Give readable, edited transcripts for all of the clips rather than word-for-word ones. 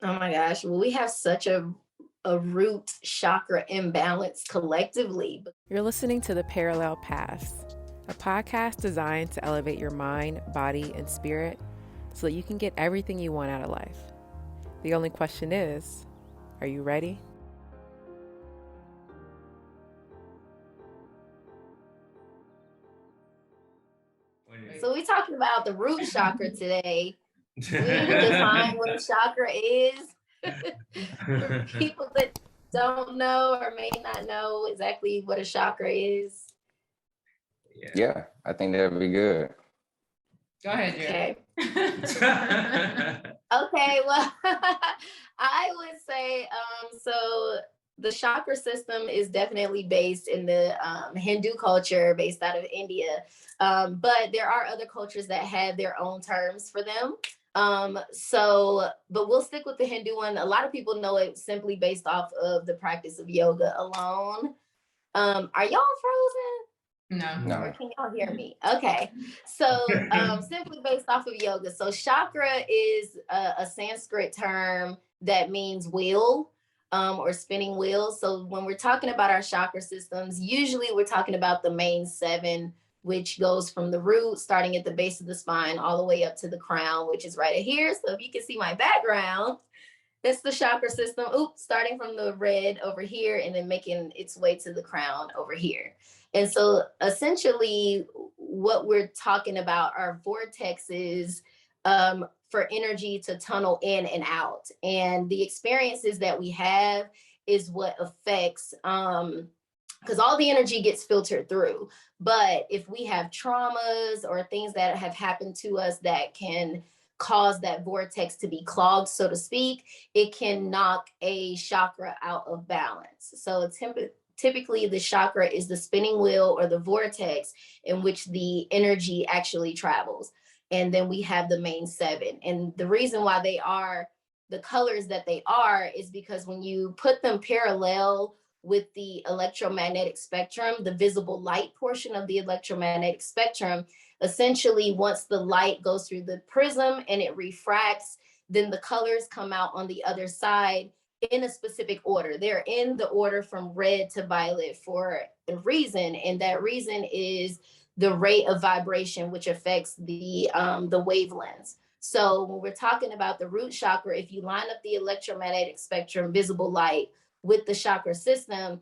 Oh my gosh. Well, we have such a root chakra imbalance collectively. You're listening to The Parallel Paths, a podcast designed to elevate your mind, body, and spirit so that you can get everything you want out of life. The only question is, are you ready? So we're talking about the root chakra today. We define what a chakra is for people that don't know or may not know exactly what a chakra is. Yeah, I think that'd be good. Go ahead, Jerry. Okay, well, I would say, so the chakra system is definitely based in the Hindu culture, based out of India. But there are other cultures that have their own terms for them. But we'll stick with the Hindu one. A lot of people know it simply based off of the practice of yoga alone. Are y'all frozen? No. Or can y'all hear me? Okay. So simply based off of yoga. So chakra is a Sanskrit term that means wheel or spinning wheel. So when we're talking about our chakra systems, usually we're talking about the main 7, which goes from the root, starting at the base of the spine, all the way up to the crown, which is right here. So if you can see my background, that's the chakra system. Starting from the red over here and then making its way to the crown over here. And so essentially what we're talking about are vortexes for energy to tunnel in and out. And the experiences that we have is what affects, because all the energy gets filtered through. But if we have traumas or things that have happened to us that can cause that vortex to be clogged, so to speak, it can knock a chakra out of balance. So typically the chakra is the spinning wheel or the vortex in which the energy actually travels. And then we have the main 7. And the reason why they are the colors that they are is because when you put them parallel with the electromagnetic spectrum, the visible light portion of the electromagnetic spectrum, essentially once the light goes through the prism and it refracts, then the colors come out on the other side in a specific order. They're in the order from red to violet for a reason, and that reason is the rate of vibration, which affects the wavelengths. So when we're talking about the root chakra, if you line up the electromagnetic spectrum, visible light, with the chakra system,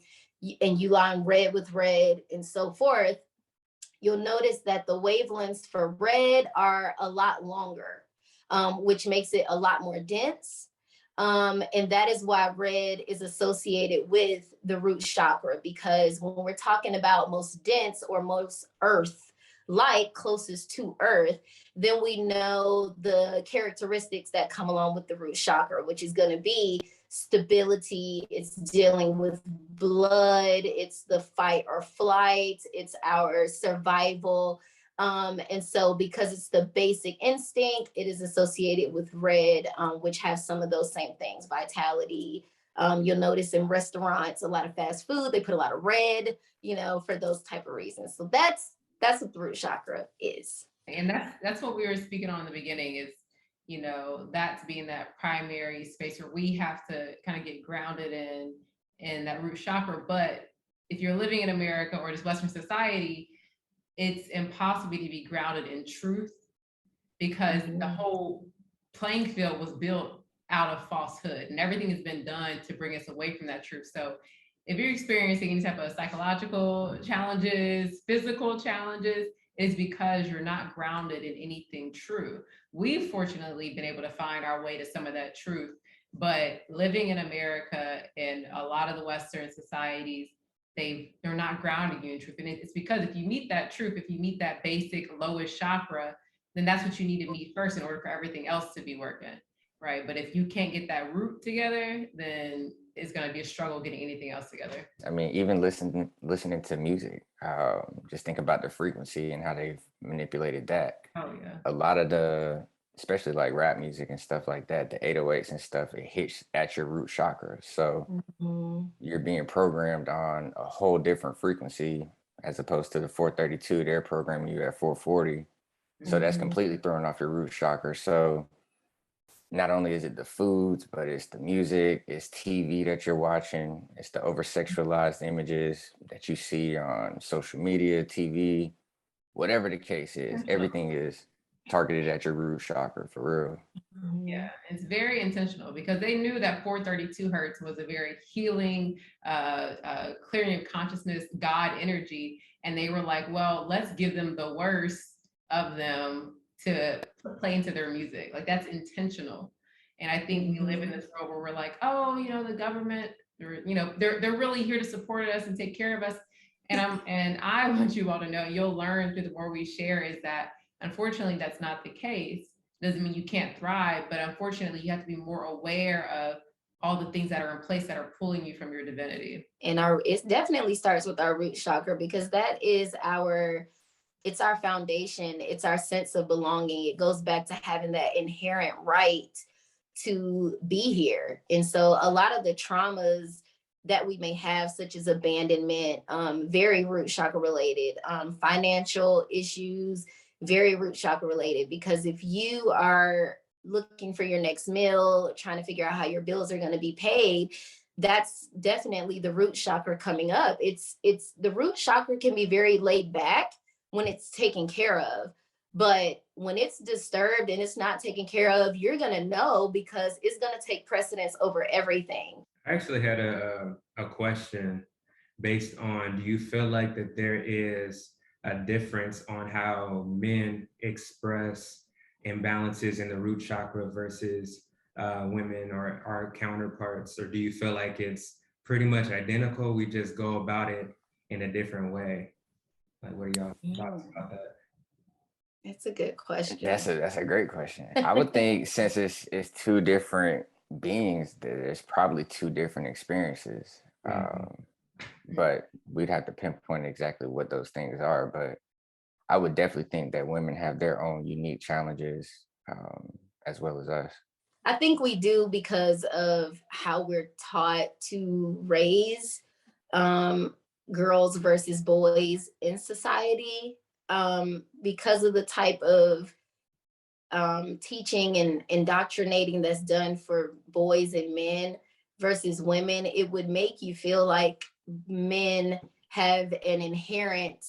and you line red with red and so forth, you'll notice that the wavelengths for red are a lot longer, which makes it a lot more dense. And that is why red is associated with the root chakra, because when we're talking about most dense or most earth light closest to earth, then we know the characteristics that come along with the root chakra, which is going to be stability, it's dealing with blood, it's the fight or flight, it's our survival. And so because it's the basic instinct, it is associated with red, which has some of those same things, vitality. You'll notice in restaurants, a lot of fast food, they put a lot of red, for those type of reasons. So that's what the root chakra is. And that's what we were speaking on in the beginning is, that's being that primary space where we have to kind of get grounded in that root chakra. But if you're living in America or just Western society, it's impossible to be grounded in truth because the whole playing field was built out of falsehood and everything has been done to bring us away from that truth. So if you're experiencing any type of psychological challenges, physical challenges, it's because you're not grounded in anything true. We've fortunately been able to find our way to some of that truth, but living in America and a lot of the Western societies, they're not grounding you in truth. And it's because if you meet that truth, if you meet that basic lowest chakra, then that's what you need to meet first in order for everything else to be working, right? But if you can't get that root together, then it's going to be a struggle getting anything else together. I mean, even listening to music, just think about the frequency and how they've manipulated that. Oh yeah. A lot of especially like rap music and stuff like that, the 808s and stuff, it hits at your root chakra. So you're being programmed on a whole different frequency as opposed to the 432, they're programming you at 440. So that's completely throwing off your root chakra. So not only is it the foods, but it's the music, it's TV that you're watching, it's the over sexualized images that you see on social media, TV, whatever the case is, everything is targeted at your root chakra, for real. Yeah, it's very intentional because they knew that 432 hertz was a very healing, clearing of consciousness, God energy. And they were like, well, let's give them the worst of them to play into their music. Like, that's intentional. And I think we live in this world where we're like, oh, you know, the government, or, you know, they're really here to support us and take care of us. And I want you all to know, you'll learn through the more we share, is that unfortunately that's not the case. Doesn't mean you can't thrive, but unfortunately you have to be more aware of all the things that are in place that are pulling you from your divinity. And it definitely starts with our root chakra, because that is it's our foundation. It's our sense of belonging. It goes back to having that inherent right to be here. And so a lot of the traumas that we may have, such as abandonment, very root chakra related, financial issues, very root chakra related, because if you are looking for your next meal, trying to figure out how your bills are going to be paid, that's definitely the root chakra coming up. It's the root chakra can be very laid back when it's taken care of, but when it's disturbed and it's not taken care of, you're going to know, because it's going to take precedence over everything. I actually had a question based on, do you feel like that there is a difference on how men express imbalances in the root chakra versus women or our counterparts? Or do you feel like it's pretty much identical? We just go about it in a different way? Like, what are y'all thoughts about that? That's a good question. That's a great question. I would think since it's two different beings, there's probably two different experiences. But we'd have to pinpoint exactly what those things are. But I would definitely think that women have their own unique challenges, as well as us. I think we do, because of how we're taught to raise girls versus boys in society, because of the type of teaching and indoctrinating that's done for boys and men versus women. It would make you feel like men have an inherent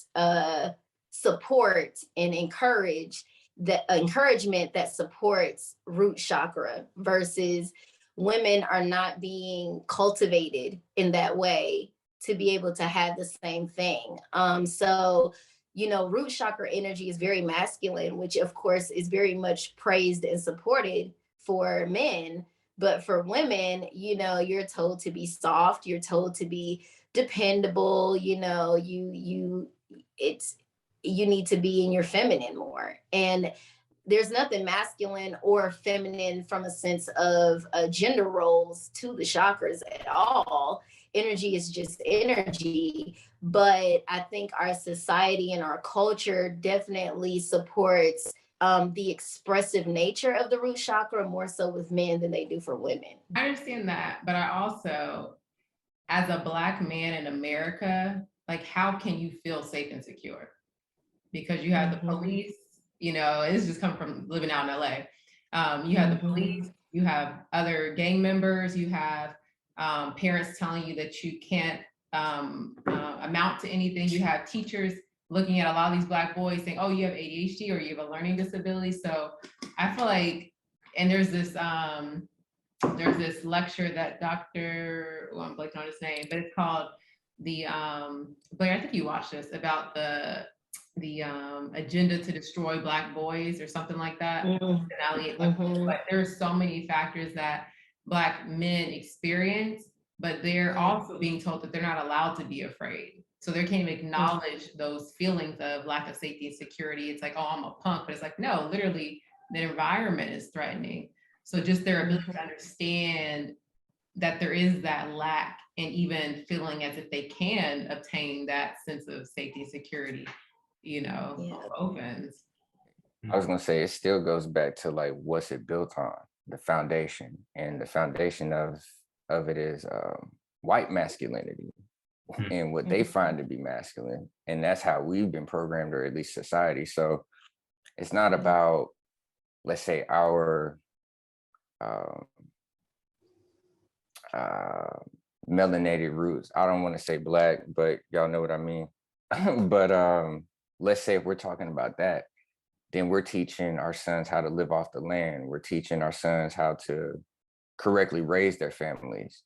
support and encouragement that supports root chakra, versus women are not being cultivated in that way to be able to have the same thing. So, you know, root chakra energy is very masculine, which of course is very much praised and supported for men. But for women, you know, you're told to be soft, you're told to be dependable, you know, you need to be in your feminine more. And there's nothing masculine or feminine from a sense of gender roles to the chakras at all. Energy is just energy. But I think our society and our culture definitely supports the expressive nature of the root chakra more so with men than they do for women. I understand that, but I also, as a Black man in America, like, how can you feel safe and secure? Because you have the police, you know, it's just come from living out in LA. You have the police, you have other gang members, you have parents telling you that you can't amount to anything. You have teachers looking at a lot of these Black boys saying, oh, you have ADHD or you have a learning disability. So I feel like, and there's this lecture that Dr. I'm blanking on his name, but it's called Blair, I think you watched this, about the agenda to destroy Black boys or something like that. But there's so many factors that Black men experience, but they're also being told that they're not allowed to be afraid. So they can't even acknowledge those feelings of lack of safety and security. It's like, oh, I'm a punk, but it's like, no, literally the environment is threatening. So just their ability to understand that there is that lack, and even feeling as if they can obtain that sense of safety and security, you know, opens. I was gonna say, it still goes back to like, what's it built on? The foundation, and the foundation of it is white masculinity and what they find to be masculine, and that's how we've been programmed, or at least society. So it's not about, let's say, our um, melanated roots. I don't want to say black, but y'all know what I mean. But let's say if we're talking about that, then we're teaching our sons how to live off the land. We're teaching our sons how to correctly raise their families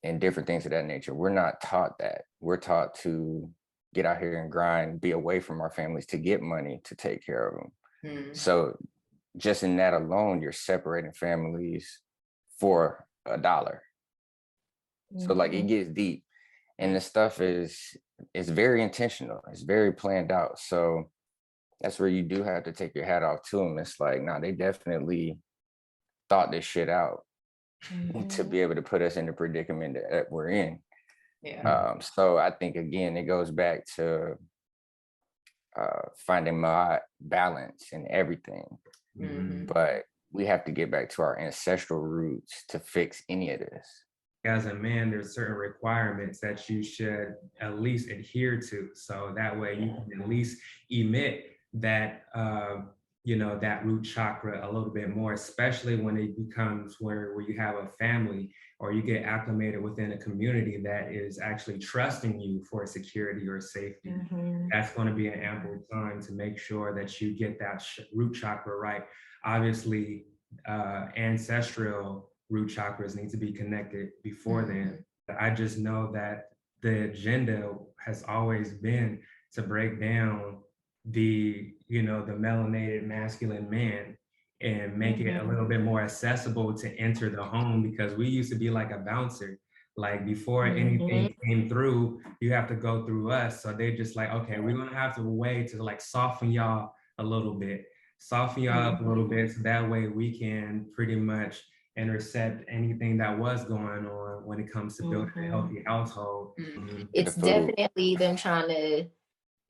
and different things of that nature. We're not taught that. We're taught to get out here and grind, be away from our families to get money to take care of them. So just in that alone, you're separating families for $1. So like it gets deep, and the stuff is very intentional. It's very planned out. So that's where you do have to take your hat off to them. It's like, nah, they definitely thought this shit out to be able to put us in the predicament that we're in. Yeah. So I think, again, it goes back to finding balance in everything. But we have to get back to our ancestral roots to fix any of this. As a man, there's certain requirements that you should at least adhere to. So that way you can at least emit that, that root chakra a little bit more, especially when it becomes where you have a family or you get acclimated within a community that is actually trusting you for security or safety. That's going to be an ample time to make sure that you get that root chakra right. Obviously, ancestral root chakras need to be connected before then. I just know that the agenda has always been to break down the melanated masculine man and make it a little bit more accessible to enter the home, because we used to be like a bouncer. Like before anything came through, you have to go through us. So they just like, okay, we're gonna have to wait to like soften y'all a little bit, soften y'all up a little bit, so that way we can pretty much intercept anything that was going on when it comes to building a healthy household. It's definitely them trying to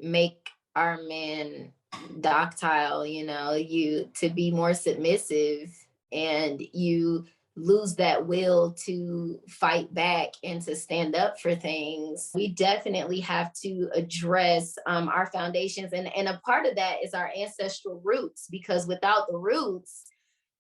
make our men docile, you to be more submissive, and you lose that will to fight back and to stand up for things. We definitely have to address our foundations, and a part of that is our ancestral roots, because without the roots,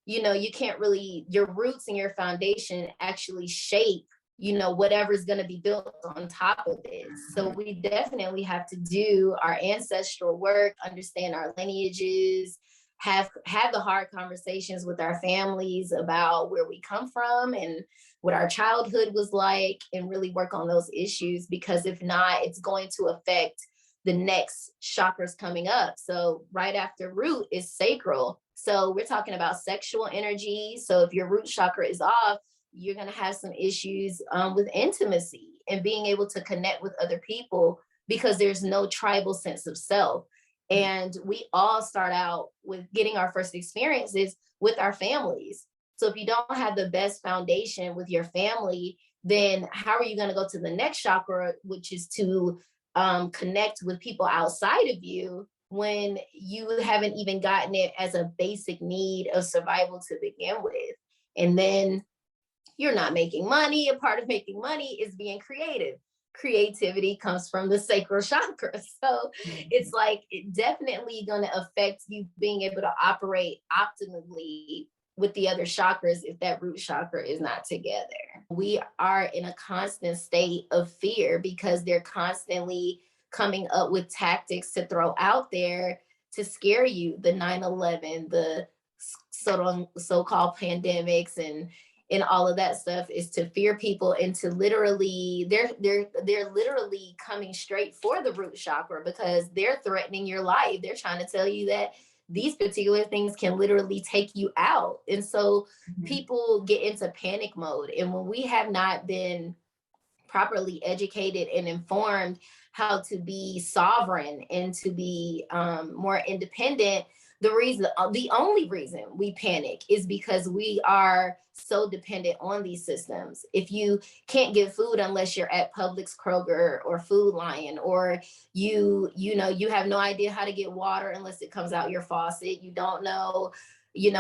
you can't really, your roots and your foundation actually shape, whatever's going to be built on top of it. So we definitely have to do our ancestral work, understand our lineages, have the hard conversations with our families about where we come from and what our childhood was like, and really work on those issues, because if not, it's going to affect the next chakras coming up. So right after root is sacral. So we're talking about sexual energy. So if your root chakra is off, you're going to have some issues with intimacy and being able to connect with other people, because there's no tribal sense of self. And we all start out with getting our first experiences with our families. So if you don't have the best foundation with your family, then how are you going to go to the next chakra, which is to connect with people outside of you, when you haven't even gotten it as a basic need of survival to begin with? And then you're not making money. A part of making money is being creative. Creativity comes from the sacral chakra. So it's like, it definitely going to affect you being able to operate optimally with the other chakras if that root chakra is not together. We are in a constant state of fear, because they're constantly coming up with tactics to throw out there to scare you. The 9/11, the so-called pandemics, and all of that stuff is to fear people into literally, they're literally coming straight for the root chakra, because they're threatening your life. They're trying to tell you that these particular things can literally take you out. And so people get into panic mode. And when we have not been properly educated and informed how to be sovereign and to be more independent, the only reason we panic is because we are so dependent on these systems. If you can't get food unless you're at Publix, Kroger, or Food Lion, or you have no idea how to get water unless it comes out your faucet. You don't know,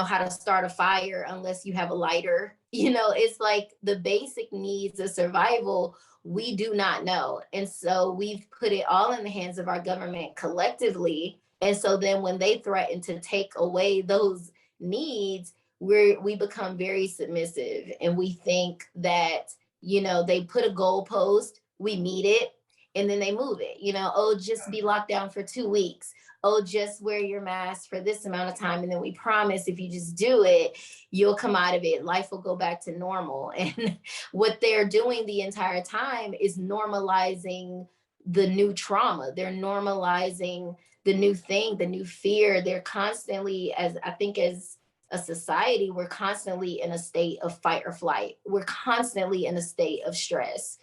how to start a fire unless you have a lighter. It's like the basic needs of survival we do not know. And so we've put it all in the hands of our government collectively. And so then when they threaten to take away those needs, we become very submissive, and we think that, you know, they put a goalpost, we meet it, and then they move it. You know, oh, just be locked down for 2 weeks. Oh, just wear your mask for this amount of time. And then we promise if you just do it, you'll come out of it. Life will go back to normal. And what they're doing the entire time is normalizing the new trauma. They're normalizing the new thing, the new fear. They're constantly, as I think, as a society, we're constantly in a state of fight or flight. We're constantly in a state of stress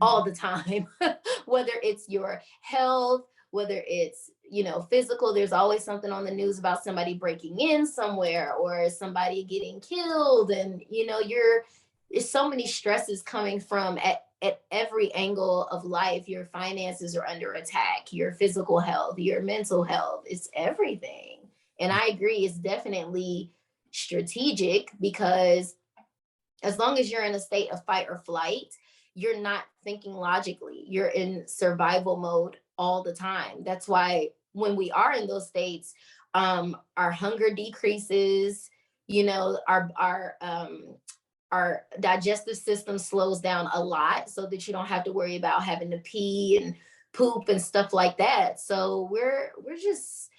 all the time, whether it's your health, whether it's, you know, physical. There's always something on the news about somebody breaking in somewhere or somebody getting killed. And, you know, there's so many stresses coming from at every angle of life. Your finances are under attack, your physical health, your mental health, it's everything. And I agree, it's definitely strategic, because as long as you're in a state of fight or flight, you're not thinking logically. You're in survival mode all the time. That's why when we are in those states, our hunger decreases, you know, our digestive system slows down a lot, so that you don't have to worry about having to pee and poop and stuff like that. So we're just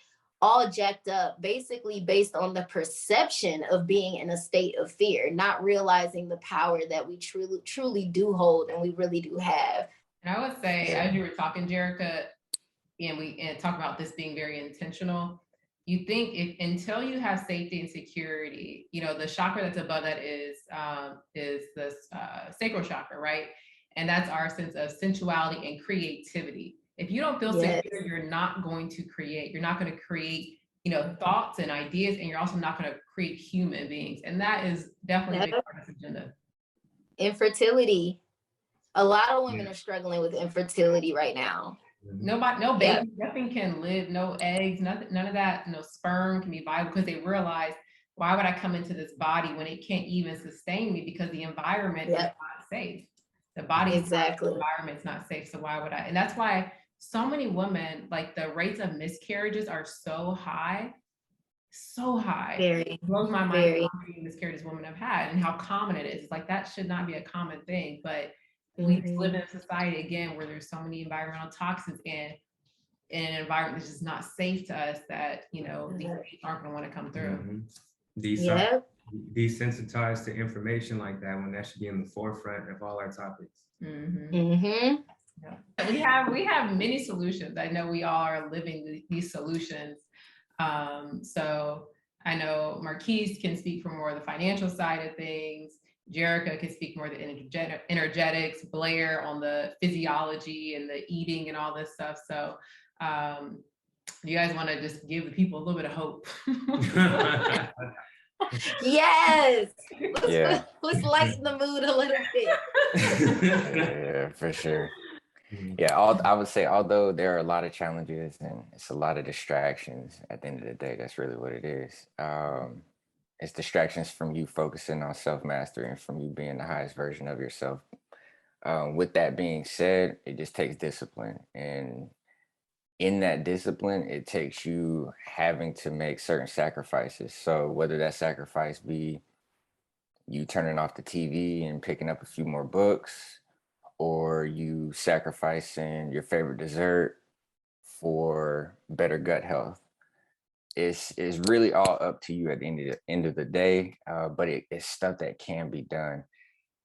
all jacked up, basically based on the perception of being in a state of fear, not realizing the power that we truly do hold, and we really do have. And I would say, as you were talking, Jerica, and we talk about this being very intentional, you think until you have safety and security, you know, the chakra that's above that is the sacral chakra, right? And that's our sense of sensuality and creativity. If you don't feel secure, you're not going to create. You're not going to create, you know, thoughts and ideas, and you're also not going to create human beings. And that is definitely a big part of this agenda. Infertility. A lot of women are struggling with infertility right now. No baby, nothing can live, no eggs, nothing, none of that, no sperm can be viable, because they realize, why would I come into this body when it can't even sustain me, because the environment is not safe. The body's environment's not safe. So why would I? And that's why so many women, like the rates of miscarriages are so high. It blows my mind how many miscarriages women have had and how common it is. It's like, that should not be a common thing, but we live in a society, again, where there's so many environmental toxins in an environment that's just not safe to us, that, you know, these things aren't going to want to come through. Desensitized to information like that, when that should be in the forefront of all our topics. We have many solutions. I know we all are living these solutions. So I know Marquise can speak for more of the financial side of things. Jerica can speak more of the energetics, Blair on the physiology and the eating and all this stuff. So you guys want to just give the people a little bit of hope? Yes. Let's lighten the mood a little bit. Yeah, for sure. Yeah, I would say, although there are a lot of challenges and it's a lot of distractions, at the end of the day, that's really what it is. It's distractions from you focusing on self-mastery and from you being the highest version of yourself. With that being said, it just takes discipline. And in that discipline, it takes you having to make certain sacrifices. So whether that sacrifice be you turning off the TV and picking up a few more books, or you sacrificing your favorite dessert for better gut health, it's really all up to you at the end of the day. But it's stuff that can be done.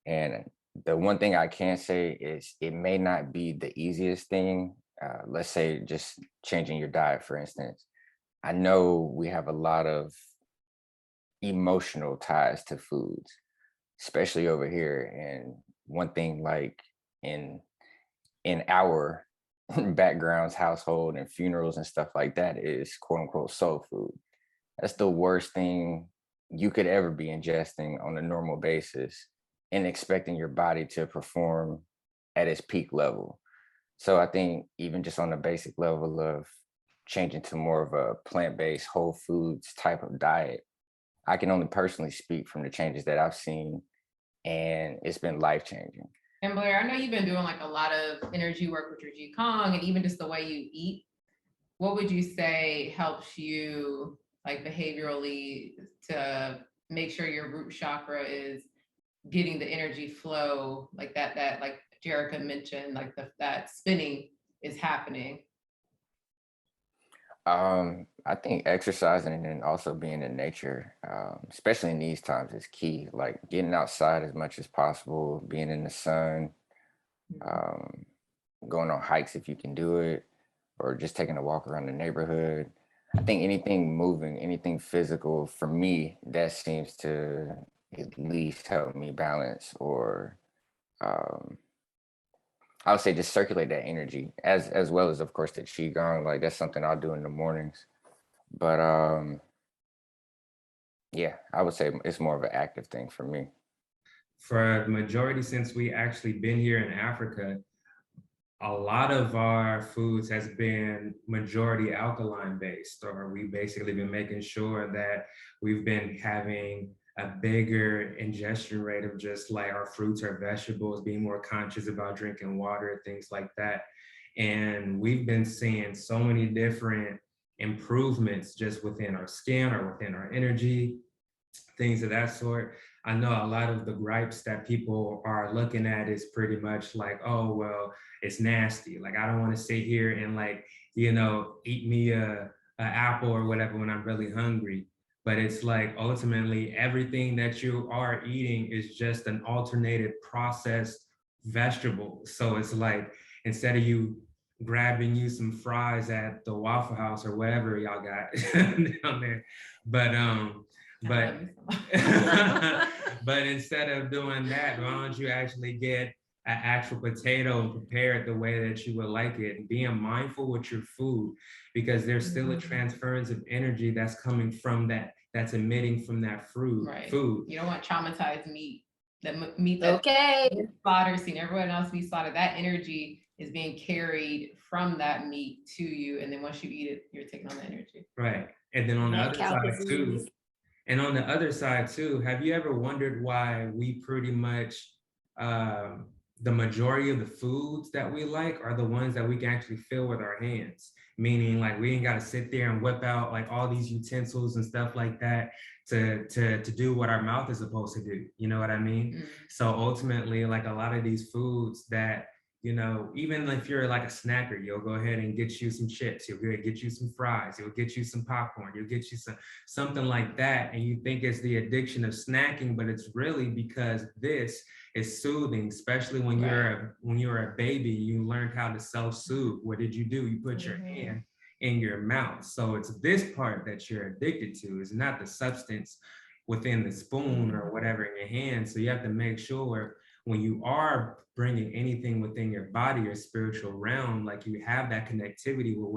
And the one thing I can say is, it may not be the easiest thing. Let's say just changing your diet, for instance. I know we have a lot of emotional ties to foods, especially over here. And one thing, like in our backgrounds, household and funerals and stuff like that, is quote unquote soul food. That's the worst thing you could ever be ingesting on a normal basis and expecting your body to perform at its peak level. So I think even just on the basic level of changing to more of a plant-based whole foods type of diet, I can only personally speak from the changes that I've seen, and it's been life-changing. And Blair, I know you've been doing like a lot of energy work with your Qigong and even just the way you eat. What would you say helps you, like behaviorally, to make sure your root chakra is getting the energy flow like that like Jerica mentioned, like that spinning is happening? I think exercising and then also being in nature, especially in these times, is key. Like getting outside as much as possible, being in the sun, um, going on hikes if you can do it, or just taking a walk around the neighborhood. I think anything moving, anything physical, for me, that seems to at least help me balance, or um, I would say just circulate that energy, as well as, of course, the qigong. Like that's something I'll do in the mornings. But yeah, I would say it's more of an active thing for me. For the majority, since we actually been here in Africa, a lot of our foods has been majority alkaline based, or we basically been making sure that we've been having a bigger ingestion rate of just like our fruits or vegetables, being more conscious about drinking water, things like that. And we've been seeing so many different improvements just within our skin or within our energy, things of that sort. I know a lot of the gripes that people are looking at is pretty much like, oh, well, it's nasty. Like, I don't want to sit here and like, eat me a apple or whatever when I'm really hungry. But it's like, ultimately, everything that you are eating is just an alternated processed vegetable. So it's like, instead of you grabbing you some fries at the Waffle House or whatever y'all got down there, but but instead of doing that, why don't you actually get an actual potato and prepare it the way that you would like it, and being mindful with your food, because there's still a transference of energy that's coming from that's emitting from that food. You don't want traumatized meat. That meat that slaughtered, seen everyone else be slaughtered. That energy is being carried from that meat to you, and then once you eat it, you're taking on the energy. Right. And then on the other side too. And on the other side too, have you ever wondered why we pretty much, the majority of the foods that we like are the ones that we can actually feel with our hands? Meaning like we ain't got to sit there and whip out like all these utensils and stuff like that to do what our mouth is supposed to do. You know what I mean? Mm-hmm. So ultimately, like a lot of these foods that, even if you're like a snacker, you'll go ahead and get you some chips, you'll get you some fries, you'll get you some popcorn, you'll get you something like that. And you think it's the addiction of snacking, but it's really because this is soothing, especially when you're a baby, you learned how to self-soothe. What did you do? You put your hand in your mouth. So it's this part that you're addicted to, is not the substance within the spoon or whatever in your hand. So you have to make sure when you are bringing anything within your body or spiritual realm, like you have that connectivity with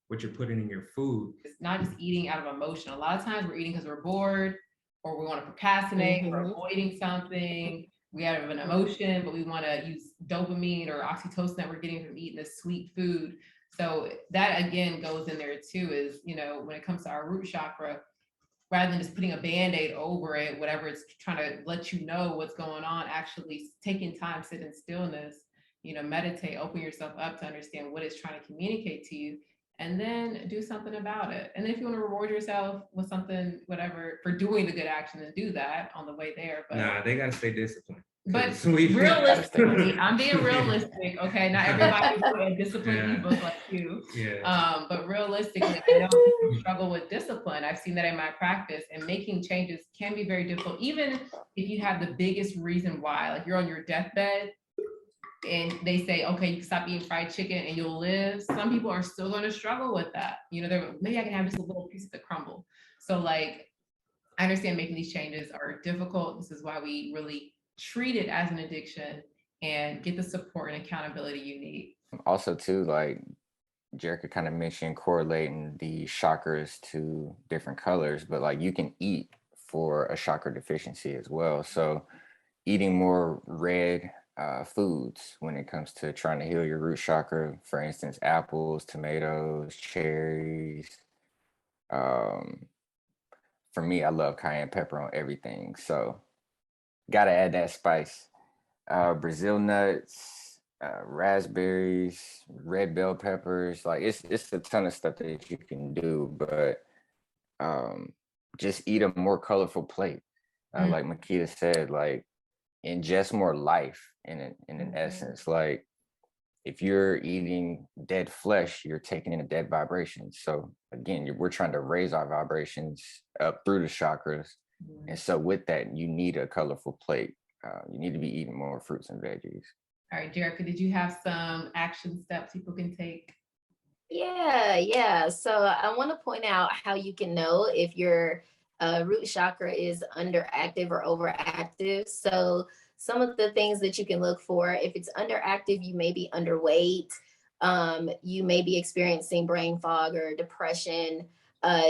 what you're putting in your food. It's not just eating out of emotion. A lot of times we're eating because we're bored, or we want to procrastinate, or avoiding something. We have an emotion, but we want to use dopamine or oxytocin that we're getting from eating this sweet food. So that again goes in there too, is, when it comes to our root chakra, rather than just putting a Band-Aid over it, whatever it's trying to let you know what's going on, actually taking time, sit in stillness, meditate, open yourself up to understand what it's trying to communicate to you, and then do something about it. And then if you want to reward yourself with something, whatever, for doing the good action, then do that on the way there. But nah, they got to stay disciplined. But realistically, I'm being realistic, okay? Not everybody is a disciplined ebook like you. Yeah. But realistically, I know people struggle with discipline. I've seen that in my practice, and making changes can be very difficult, even if you have the biggest reason why. Like you're on your deathbed and they say, okay, you can stop eating fried chicken and you'll live. Some people are still going to struggle with that. Maybe I can have just a little piece of the crumble. So like, I understand making these changes are difficult. This is why we really treat it as an addiction and get the support and accountability you need. Also too, like Jerica kind of mentioned correlating the chakras to different colors, but like you can eat for a chakra deficiency as well. So eating more red foods when it comes to trying to heal your root chakra, for instance, apples, tomatoes, cherries. For me, I love cayenne pepper on everything. So gotta add that spice. Brazil nuts, raspberries, red bell peppers. Like it's a ton of stuff that you can do, but just eat a more colorful plate. Like Makita said, like ingest more life in an essence. Like if you're eating dead flesh, you're taking in a dead vibration. So again, we're trying to raise our vibrations up through the chakras. And so with that, you need a colorful plate. You need to be eating more fruits and veggies. All right, Jerica, did you have some action steps people can take? Yeah. So I want to point out how you can know if your root chakra is underactive or overactive. So some of the things that you can look for, if it's underactive, you may be underweight. You may be experiencing brain fog or depression.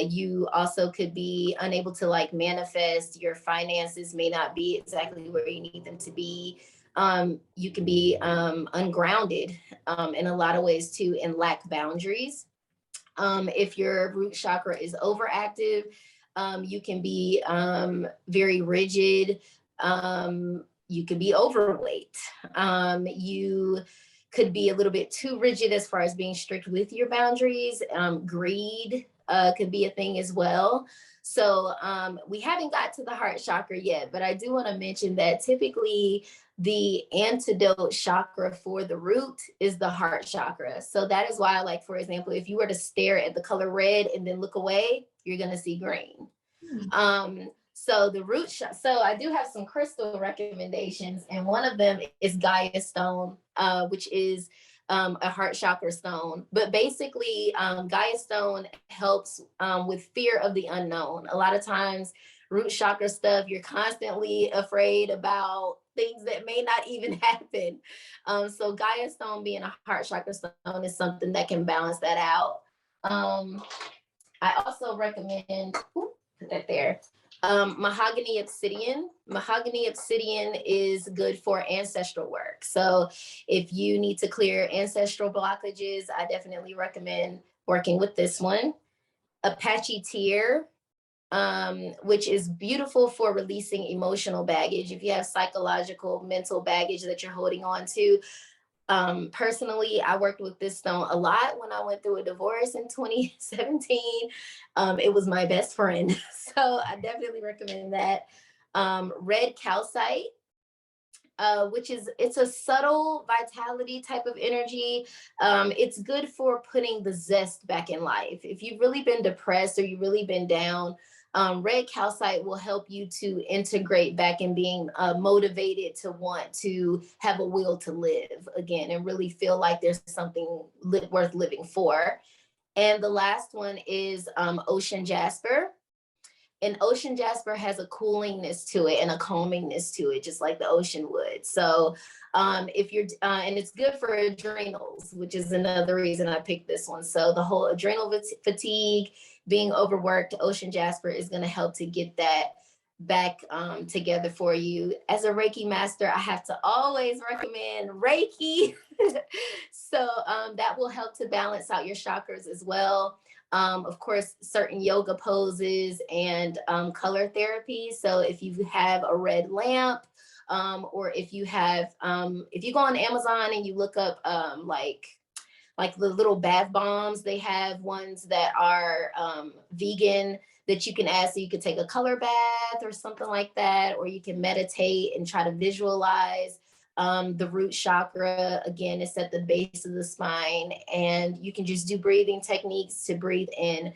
You also could be unable to like manifest. Your finances may not be exactly where you need them to be. You can be ungrounded in a lot of ways too, and lack boundaries. If your root chakra is overactive, you can be very rigid. You could be overweight. You could be a little bit too rigid as far as being strict with your boundaries. Greed could be a thing as well. So we haven't got to the heart chakra yet, but I do want to mention that typically the antidote chakra for the root is the heart chakra. So that is why, like, for example, if you were to stare at the color red and then look away, you're going to see green. So the root, so I do have some crystal recommendations, and one of them is Gaia stone, which is a heart chakra stone. But basically, Gaia stone helps with fear of the unknown. A lot of times, root chakra stuff, you're constantly afraid about things that may not even happen. So Gaia stone being a heart chakra stone is something that can balance that out. I also recommend, put that there. Mahogany Obsidian. Mahogany Obsidian is good for ancestral work. So if you need to clear ancestral blockages, I definitely recommend working with this one. Apache Tear, which is beautiful for releasing emotional baggage. If you have psychological, mental baggage that you're holding on to. Personally, I worked with this stone a lot when I went through a divorce in 2017. It was my best friend. So I definitely recommend that. Red calcite, it's a subtle vitality type of energy. It's good for putting the zest back in life. If you've really been depressed or you've really been down, red calcite will help you to integrate back in being motivated to want to have a will to live again and really feel like there's something worth living for. And the last one is ocean jasper. And ocean jasper has a coolingness to it and a calmingness to it, just like the ocean would. So if you're, and it's good for adrenals, which is another reason I picked this one. So the whole adrenal fatigue, being overworked, ocean jasper is going to help to get that back together for you. As a Reiki master, I have to always recommend Reiki. So that will help to balance out your chakras as well. Of course, certain yoga poses and color therapy. So if you have a red lamp, or if you have, if you go on Amazon and you look up like the little bath bombs, they have ones that are vegan that you can add. So you could take a color bath or something like that, or you can meditate and try to visualize the root chakra. Again, it's at the base of the spine, and you can just do breathing techniques to breathe in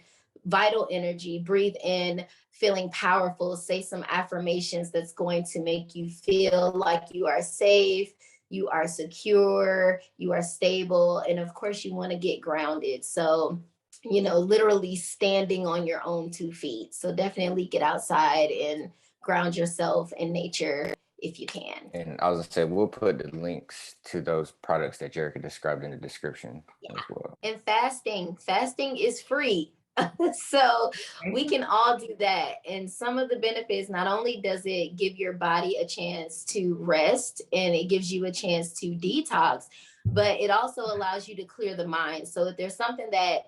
vital energy, breathe in feeling powerful, say some affirmations that's going to make you feel like you are safe, you are secure, you are stable, and of course you want to get grounded. So, you know, literally standing on your own 2 feet. So definitely get outside and ground yourself in nature if you can. And I was gonna say, we'll put the links to those products that Jerica described in the description as well. And fasting is free. So we can all do that. And some of the benefits, not only does it give your body a chance to rest and it gives you a chance to detox, but it also allows you to clear the mind. So if there's something that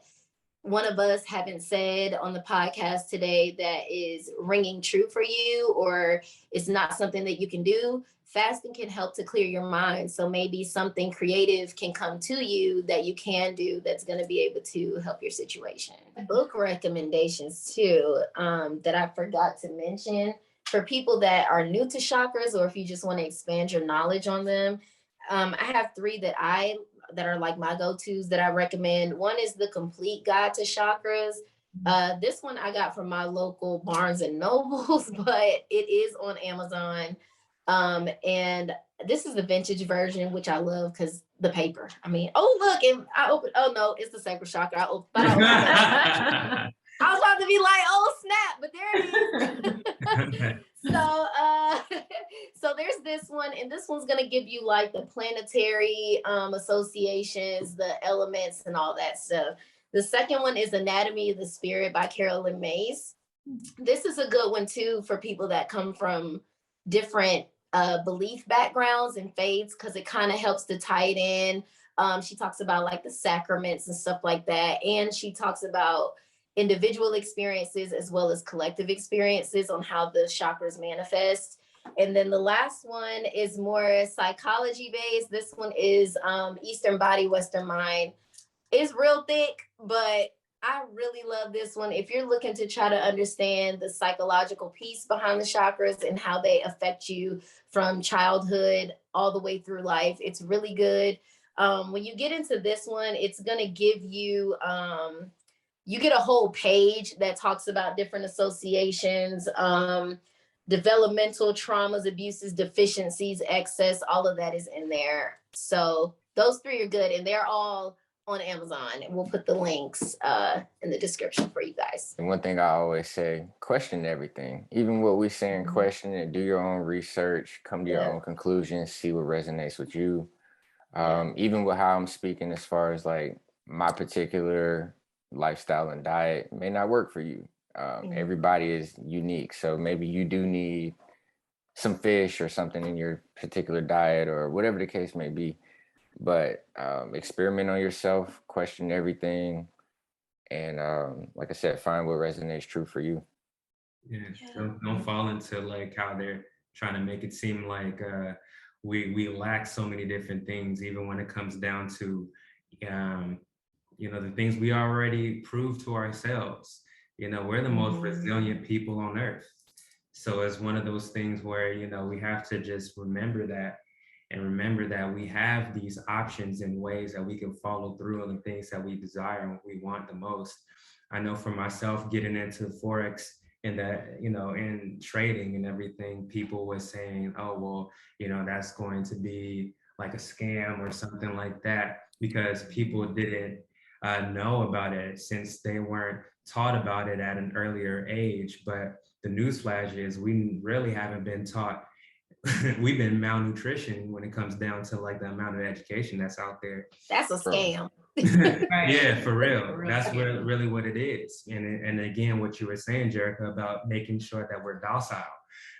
one of us haven't said on the podcast today that is ringing true for you, or it's not something that you can do, fasting can help to clear your mind. So maybe something creative can come to you that you can do that's going to be able to help your situation. Book recommendations too, that I forgot to mention. for people that are new to chakras, or if you just want to expand your knowledge on them, I have 3 that are like my go-tos that I recommend. One is the Complete Guide to Chakras. This one I got from my local Barnes and Nobles, but it is on Amazon. And this is the vintage version, which I love because the paper. I mean, oh look, and I opened. Oh no, it's the sacral chakra. I was about to be like, oh snap, but there it is. So there's this one, and this one's gonna give you like the planetary associations, the elements, and all that stuff. The second one is Anatomy of the Spirit by Carolyn Mays. This is a good one too for people that come from different belief backgrounds and faiths, because it kind of helps to tie it in. She talks about like the sacraments and stuff like that, and she talks about individual experiences as well as collective experiences on how the chakras manifest. And then the last one is more psychology based. This one is Eastern Body, Western Mind. It's real thick, but I really love this one. If you're looking to try to understand the psychological piece behind the chakras and how they affect you from childhood all the way through life, it's really good. When you get into this one, it's going to give you, you get a whole page that talks about different associations, developmental traumas, abuses, deficiencies, excess, all of that is in there. So those 3 are good, and they're all on Amazon, and we'll put the links in the description for you guys. And one thing I always say, question everything. Even what we say in question it, do your own research, come to your own conclusions, see what resonates with you. Even with how I'm speaking as far as like my particular lifestyle and diet may not work for you. Everybody is unique. So maybe you do need some fish or something in your particular diet or whatever the case may be. But experiment on yourself, question everything, and like I said, find what resonates true for you. Yeah. Don't fall into like how they're trying to make it seem like we lack so many different things, even when it comes down to the things we already proved to ourselves. We're the most resilient people on earth. So it's one of those things where we have to just remember that. And remember that we have these options and ways that we can follow through on the things that we desire and what we want the most. I know for myself, getting into Forex and that, in trading and everything, people were saying, oh, well, that's going to be like a scam or something like that, because people didn't know about it since they weren't taught about it at an earlier age. But the newsflash is we really haven't been taught. We've been malnutrition when it comes down to like the amount of education that's out there. That's a scam. Right. Yeah, for real. That's really what it is. And again, what you were saying, Jerica, about making sure that we're docile.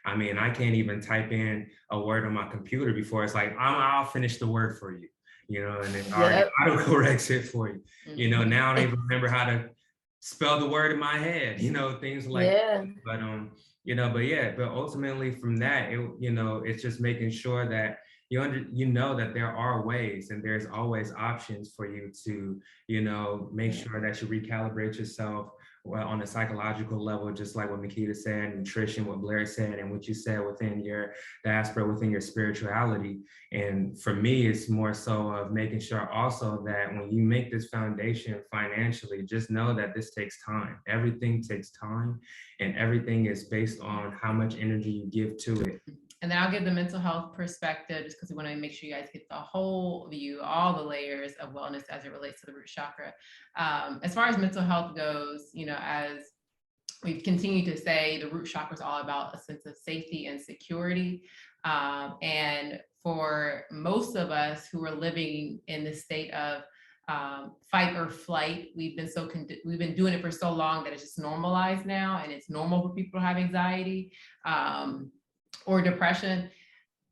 I mean, I can't even type in a word on my computer before it's like, I'll finish the word for you, and then autocorrects it for you. Now I don't even remember how to spell the word in my head, things like that. But ultimately from that, it's just making sure that that there are ways and there's always options for you to, make sure that you recalibrate yourself on a psychological level, just like what Makita said, nutrition, what Blair said, and what you said within your diaspora, within your spirituality. And for me, it's more so of making sure also that when you make this foundation financially, just know that this takes time. Everything takes time, and everything is based on how much energy you give to it. And then I'll give the mental health perspective, just because we want to make sure you guys get the whole view, all the layers of wellness as it relates to the root chakra. As far as mental health goes, as we've continued to say, the root chakra is all about a sense of safety and security. And for most of us who are living in this state of fight or flight, we've been doing it for so long that it's just normalized now, and it's normal for people to have anxiety or depression.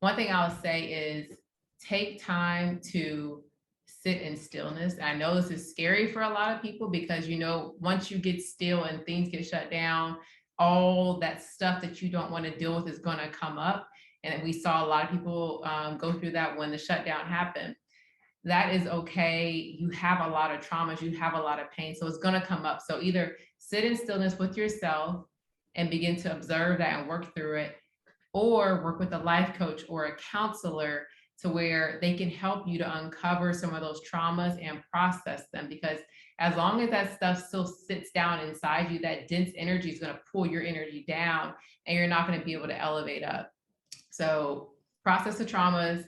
One thing I'll say is take time to sit in stillness. And I know this is scary for a lot of people because, once you get still and things get shut down, all that stuff that you don't want to deal with is going to come up. And we saw a lot of people go through that when the shutdown happened. That is okay. You have a lot of traumas, you have a lot of pain, so it's going to come up. So either sit in stillness with yourself and begin to observe that and work through it, or work with a life coach or a counselor to where they can help you to uncover some of those traumas and process them. Because as long as that stuff still sits down inside you, that dense energy is going to pull your energy down and you're not going to be able to elevate up. So process the traumas,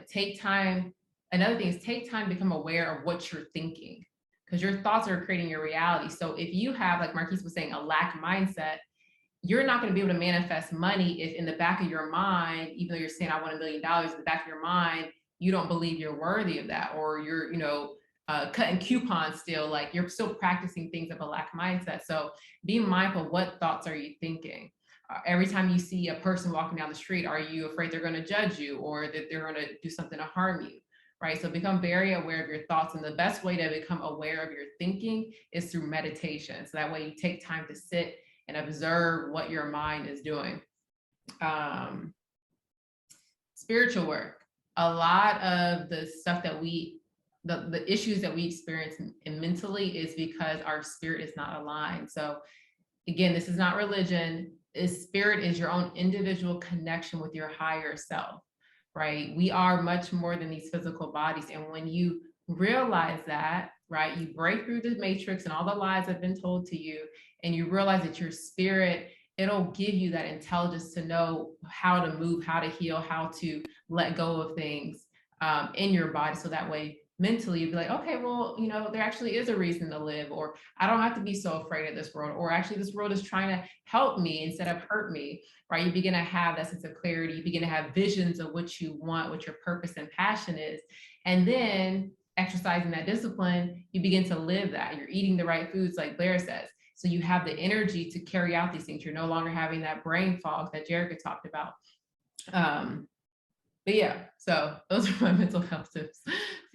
take time. Another thing is take time to become aware of what you're thinking, because your thoughts are creating your reality. So if you have, like Marquise was saying, a lack mindset, you're not going to be able to manifest money if in the back of your mind, even though you're saying I want $1 million, in the back of your mind, you don't believe you're worthy of that, or you're, cutting coupons still, like you're still practicing things of a lack mindset. So be mindful, what thoughts are you thinking? Every time you see a person walking down the street, are you afraid they're going to judge you or that they're going to do something to harm you? Right? So become very aware of your thoughts. And the best way to become aware of your thinking is through meditation. So that way you take time to sit and observe what your mind is doing. Spiritual work. A lot of the stuff that the issues that we experience mentally is because our spirit is not aligned. So again, this is not religion. Spirit is your own individual connection with your higher self, right? We are much more than these physical bodies. And when you realize that, right, you break through the matrix and all the lies that have been told to you, and you realize that your spirit, it'll give you that intelligence to know how to move, how to heal, how to let go of things in your body. So that way, mentally, you'd be like, okay, well, there actually is a reason to live, or I don't have to be so afraid of this world, or actually this world is trying to help me instead of hurt me, right? You begin to have that sense of clarity. You begin to have visions of what you want, what your purpose and passion is. And then exercising that discipline, you begin to live that. You're eating the right foods, like Blair says. So you have the energy to carry out these things. You're no longer having that brain fog that Jerica talked about. But yeah, so those are my mental health tips.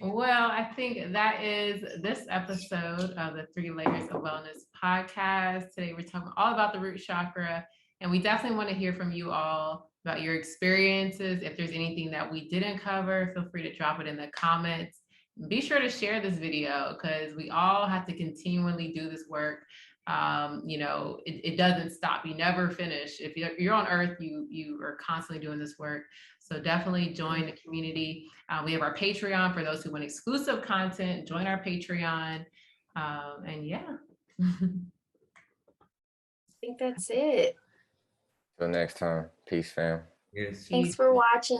Well, I think that is this episode of the 3 Layers of Wellness podcast. Today, we're talking all about the root chakra, and we definitely want to hear from you all about your experiences. If there's anything that we didn't cover, feel free to drop it in the comments. Be sure to share this video, because we all have to continually do this work. It doesn't stop. You never finish. If you're on earth, you are constantly doing this work. So definitely join the community. We have our Patreon for those who want exclusive content. Join our Patreon. And yeah. I think that's it. Till next time. Peace, fam. Yes. Thanks for watching.